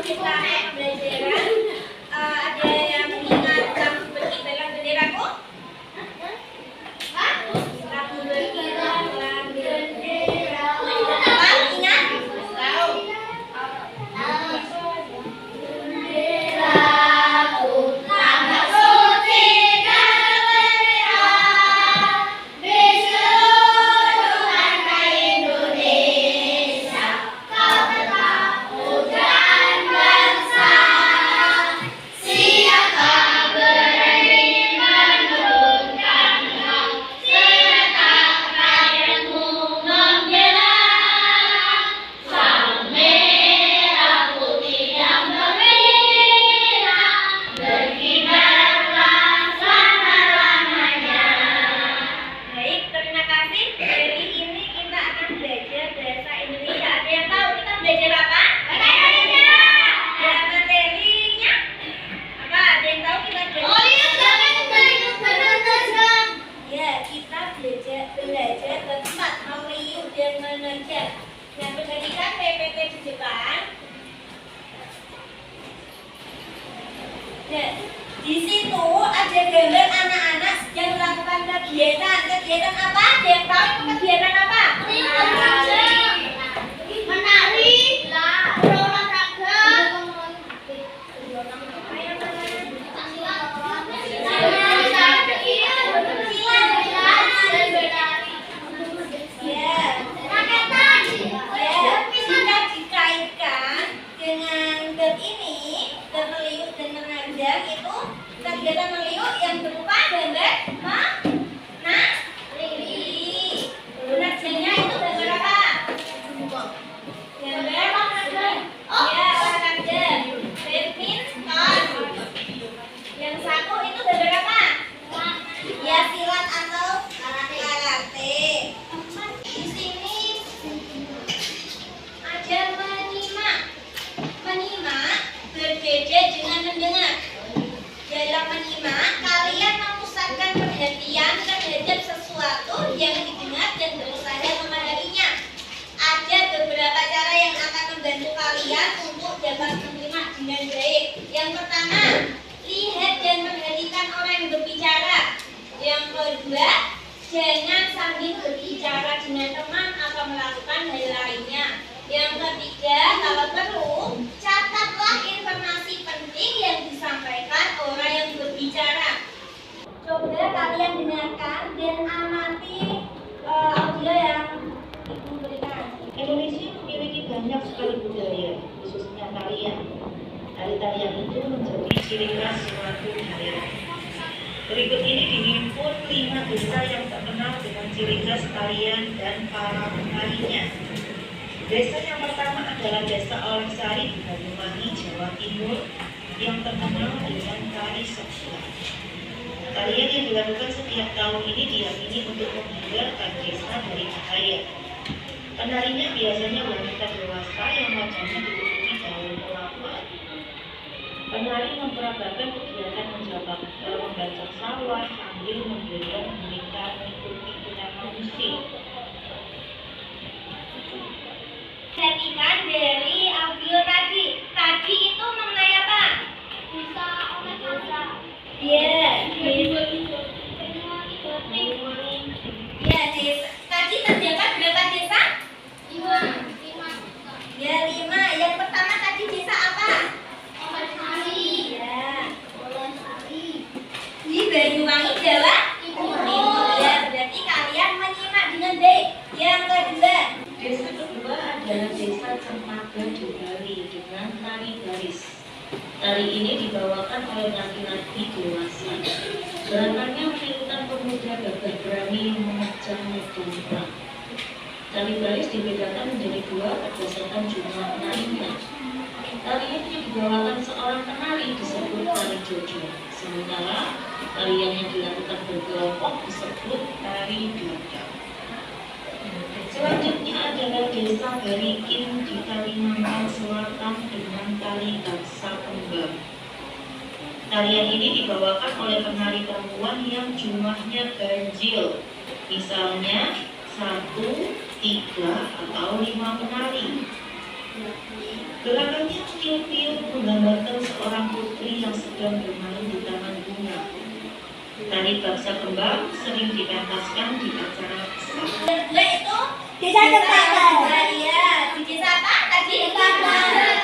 kita pembelajaran. Ada yang ingat lagu berkibaran benderaku? Lagu berkibaran bendera. Apa? Ingat? Tahu? Belajar tempat meliuk dan menerjang. Yang pendidikan PPT di depan. Nah, di situ ada gambar anak-anak sedang melakukan kegiatan. Kegiatan apa? Ada yang tahu itu kegiatan apa? Menari, berolahraga, kegiatan meliuk yang berupa gambar menari. Menerjangnya itu gambar apa? Gambar olahraga. Badminton. Yang satu itu gambar apa? Ya, silat atau karate. Di sini ada menyimak. Menyimak berbeda dengan mendengar. Dalam menyimak, kalian memusatkan perhatian terhadap sesuatu yang didengar dan berusaha memahaminya. Ada beberapa cara yang akan membantu kalian untuk dapat menyimak dengan baik. Yang pertama, lihat dan perhatikan orang yang berbicara. Yang kedua, jangan sambil berbicara dengan teman atau melakukan hal lainnya. Yang ketiga, kalau perlu, catatlah informasi penting yang disampaikan orang yang berbicara. Coba kalian dengarkan dan amati audio yang Ibu berikan. Indonesia memiliki banyak sekali budaya, khususnya tarian. Tari-tarian itu menjadi ciri khas suatu daerah. Berikut ini dihimpun 5 desa yang terkenal dengan ciri khas tarian dan para penarinya. Desa yang pertama adalah Desa Olengsari di Banyuwangi, Jawa Timur, yang terkenal dengan tari sebelah. Tarian yang dilakukan setiap tahun ini diyakini untuk menghindarkan desa dari bahaya. Penarinya biasanya wanita dewasa yang wajahnya ditutupi daun kelapa. Penari memperagakan kegiatan membajak sawah sambil menggendong boneka mengikuti irama musik. Perhatikan dari audio tadi. Tadi itu mengenai apa? Desa. Ya, tadi terdapat berapa desa? 5. Ya, 5. Yang pertama tadi desa apa? Olengsari. Ya, Olengsari. Di Banyuwangi, Jawa Timur. Ya, berarti kalian menyimak dengan baik. Yang kedua, Desa kedua adalah Desa Cempaka di Bali dengan tari baris. Tari ini dibawakan oleh laki-laki dewasa. Gerakannya menirukan pemuda gagah berani memegang tombak. Tari baris dibedakan menjadi 2 berdasarkan jumlah penarinya. Tarian yang dibawakan seorang penari disebut tari jojo, sementara tarian yang dilakukan berkelompok disebut tari dodang. Selanjutnya adalah Desa Barikin di Kalimantan Selatan dengan tari Daksa Kembang. Tarian ini dibawakan oleh penari perempuan yang jumlahnya ganjil, misalnya 1, 3, atau 5 penari. Gerakannya piu-piu menggambarkan seorang putri yang sedang bermain di taman bunga. Tari bangsa kembang sering dipentaskan di acara besar. Kedua itu Desa Tepakan. Ya, di desa apa tadi? Tepakan.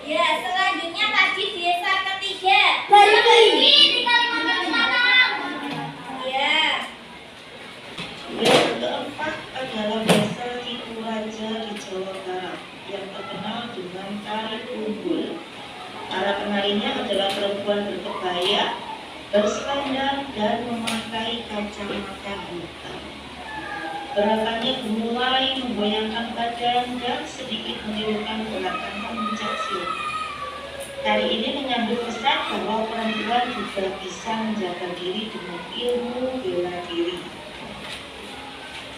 Ya, selanjutnya tadi desa ketiga. Bariki. Di Kalimantan Selatan. Ya. Yang keempat adalah desa Cikuraja di Jawa Barat yang terkenal dengan tari unggul. Para penarinya adalah perempuan berkebaya, berselendang dan memakai kacamata hitam. Gerakannya mulai menggoyangkan badan dan sedikit menirukan gerakan pemuncak silat. Tari ini menyambut pesan bahwa perempuan juga bisa menjaga diri dengan ilmu bela diri.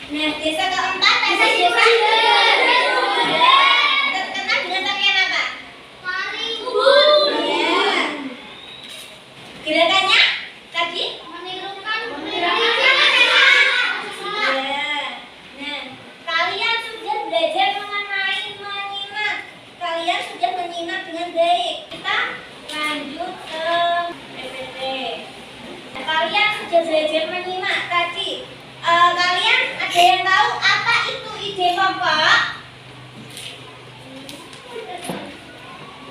Nah, desa keempat ada desa terkenal dengan tarian apa? Ya. Gerakannya tadi Menirukan Ya. Nah, kalian sudah belajar mengenai menyimak. Kalian sudah menyimak dengan baik. Kita lanjut ke PPT. Kalian sudah belajar menyimak tadi. Kalian ada yang tahu apa itu ide pokok?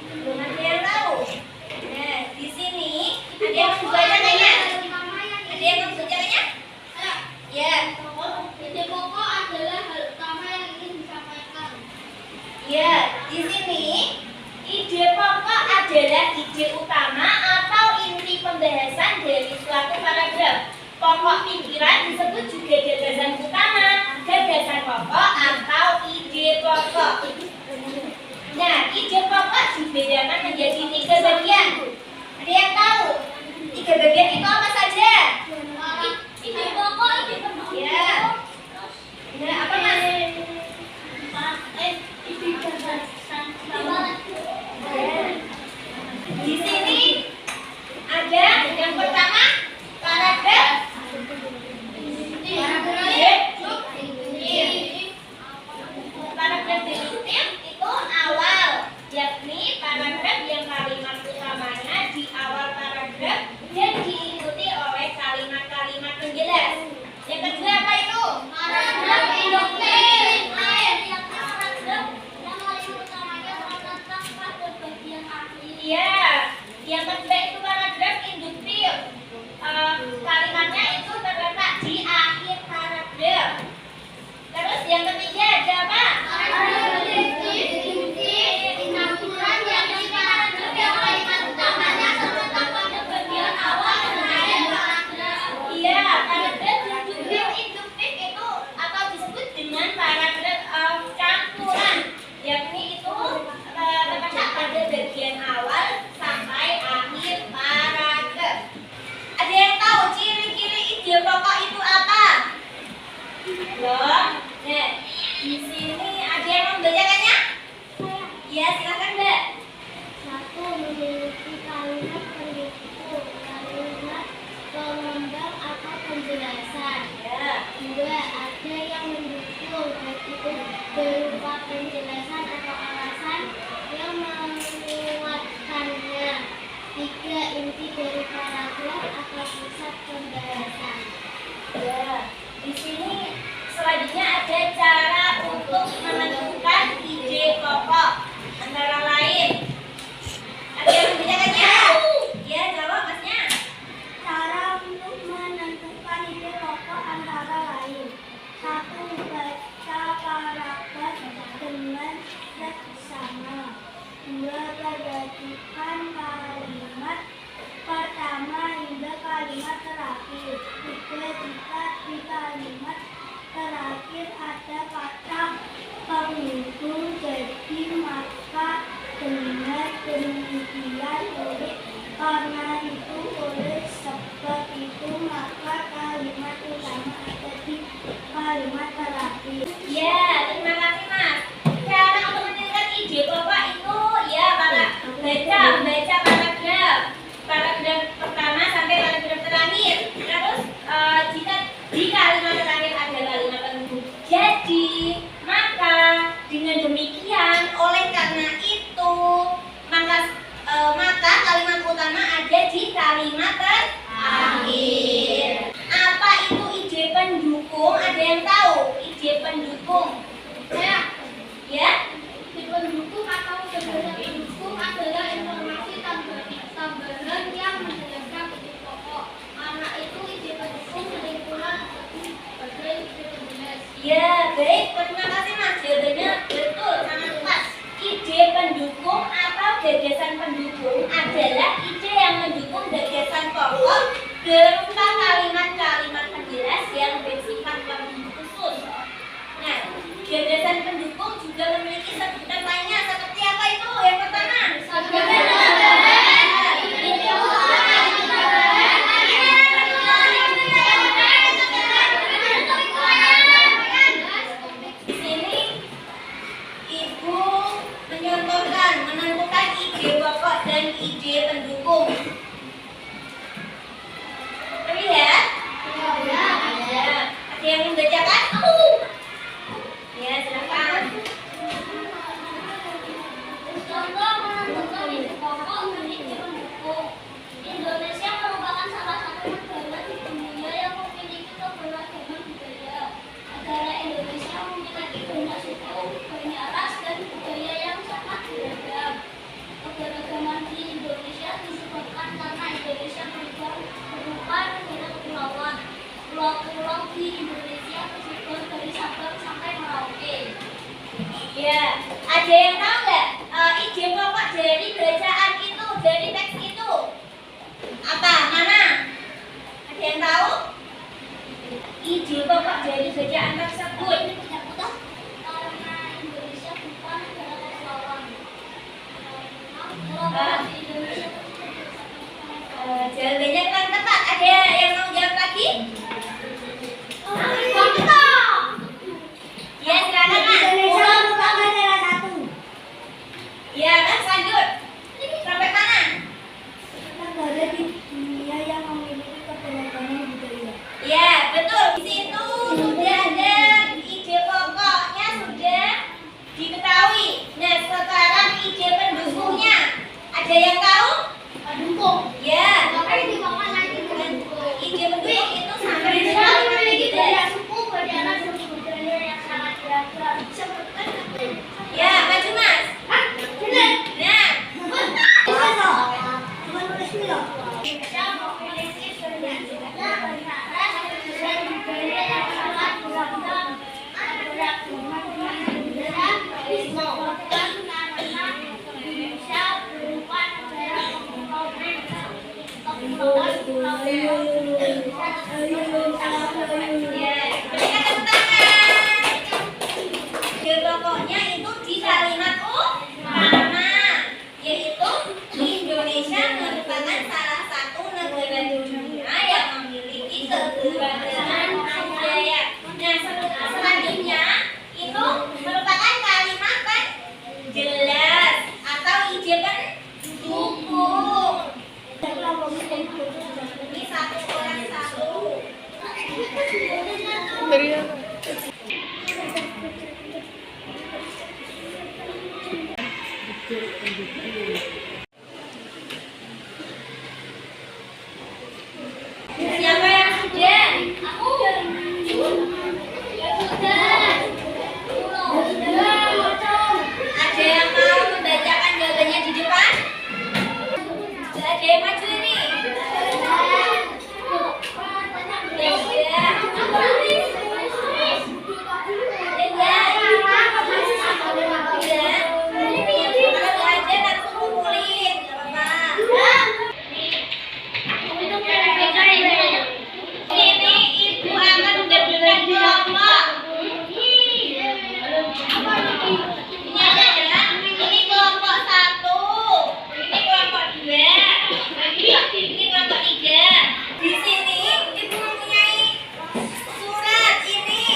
Belum ada yang tahu. Nah, di sini ada yang membacanya. Ada yang membacanya? Ya. Ide pokok adalah hal utama yang ingin disampaikan. Ya, di sini ide pokok adalah ide utama atau inti pembahasan dari suatu paragraf. Pokok pikiran disebut juga gagasan utama, gagasan pokok atau ide pokok. Nah, ide pokok dibedakan menjadi 3 bagian. Ada yang tahu? 3 bagian itu apa saja? Ide pokok, ide pokok. Ya. Nah, apa Mas? Ide gagasan. Di sini ada yang pertama paragraf. Paragraf deduktif itu awal, yakni paragraf yang kalimat utamanya di awal paragraf dan diikuti oleh kalimat-kalimat penjelas. Yang kedua apa itu? Paragraf induktif. Paragraf yang paling utamanya tentang pada bagian akhir. Iya, yang kedua itu paragraf induktif. Kalimatnya itu terletak di akhir paragraf. Terus yang ketiga ada apa? Paragraf induktif. Inauguran yang paragraf yang kalimat utamanya terletak pada bagian awal dan akhir paragraf. Iya, paragraf induktif itu atau disebut dengan paragraf campuran, yakni itu terletak pada bagian awal sampai akhir paragraf. Ada yang tahu ciri-ciri ide pokok itu apa? Belum? Nah, di sini ada yang membacakannya? Ya, silakan Mbak. Satu, memiliki kalimat pendukung, kalimat pengembang atau penjelasan. Ya. Dua, ada yang mendukung, baik itu berupa penjelasan atau alasan yang menguatkannya. Tiga, inti dari paragraf atau pusat pembahasan. Ya, di sini selanjutnya ada cara untuk menentukan ide pokok antara lain. Ada yang membacakannya? Ya, jawab Masnya. Cara untuk menentukan ide pokok antara lain. Satu, baca paragraf dengan seksama. Dua, perhatikan kalimat pertama hingga kalimat terakhir. Tiga, jika di kalimat terakhir ada kata penghubung jadi maka dengan demikian karena itu oleh sebab itu maka kalimat utama ada di kalimat terakhir. Ya, terima kasih Mas. Cara untuk menentukan ide pokok itu ya baca paragraf pertama sampai paragraf terakhir. Terus jika di kalimat terakhir ada kalimat penghubung jadi maka dengan gagasan pendukung adalah ide yang mendukung gagasan pokok berupa kalimat-kalimat penjelas yang bersifat lebih khusus. Nah, gagasan pendukung juga memiliki sebutan lainnya seperti apa itu? Yang pertama, di sini Ibu menyontohkan, menentukan ide pokok dan ide pendukung. Terlihat? Ya. Ada yang membacakan? Ya, silakan. Contoh menentukan ide pokok dan ide pendukung. Indonesia merupakan salah satu negara di dunia yang memiliki keberagaman budaya. Negara Indonesia memiliki banyak suku, banyak ras, dan budaya yang sangat beragam. Keberagaman di Indonesia disebabkan karena Indonesia berupa negara kepulauan. Pulau-pulau di Indonesia tersebar dari Sabang sampai Merauke. Ya, ada yang tahu nggak ide pokok dari bacaan itu, dari teks itu? Apa? Mana? Ada yang tahu? Ide pokok dari bacaan tersebut. Karena Indonesia bukan negara kepulauan. Pulau-pulau di Indonesia Jawabannya kurang tepat. Ada yang mau jawab lagi? Ya, silakan Mas. Ya, Mas lanjut. Sampai mana? negara di dunia yang memiliki keberagaman budaya. Ya, betul. Di situ sudah ada ide pokoknya sudah diketahui. Nah, sekarang ide pendukungnya. Ada yang tahu? Pendukung. Ya. Ide pendukung. Ide pendukung itu sampai Indonesia dengan memiliki tidak. banyak suku, banyak ras, dan budaya yang sangat beragam. Ya, maju Mas. Hah? Benar. Nah, Indonesia memiliki banyak suku, banyak ras, dan budaya yang sangat beragam. Keberagaman budaya disebabkan karena Indonesia berupa negara kepulauan. ya, berikan tepuk tangan. Ide pokoknya itu di kalimat utama, yaitu Indonesia merupakan salah satu negara di dunia yang memiliki keberagaman budaya. Nah, selanjutnya itu merupakan kalimat penjelas atau ide pendukung. Ini satu orang satu. Siapa yang sudah? Aku sudah. Ada yang mau membacakan jawabannya di depan? Sudah ada yang maju ini? Ya sudah. Kalau ada langsung kumpulin, nggak apa-apa. Ini ibu akan membagikan kelompok. Ini aja ya. Ini kelompok 1, ini kelompok 2, ini kelompok 3. Di sini ibu mempunyai surat ini.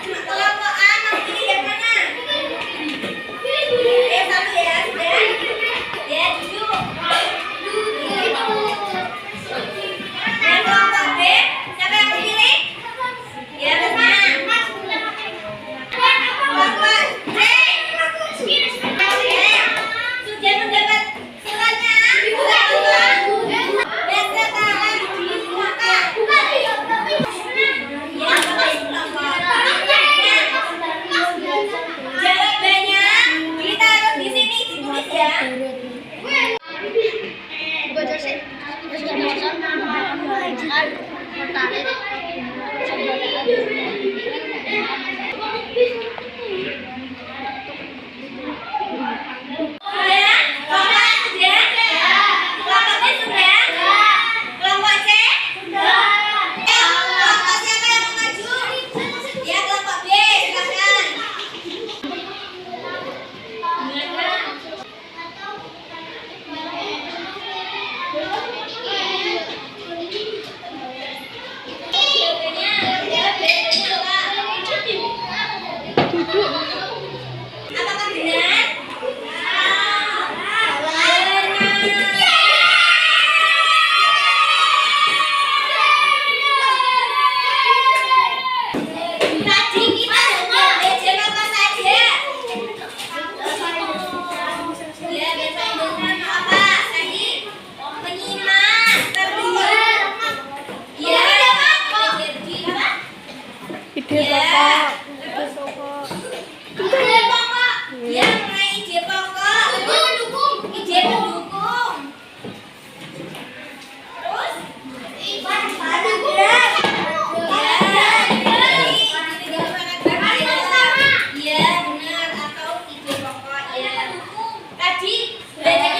Kelompok A mau pilih yang mana? Satu ya, sudah. Ya, duduk. Dan kelompok B, siapa yang mau pilih? Ya, benar. Kelompok C. Sudah mendapat suratnya? Buka dulu. Dan sekarang dibuka. Ya, kelompok. Jawabannya ditaruh di sini, ditulis ya. Sudah? Tadi belajar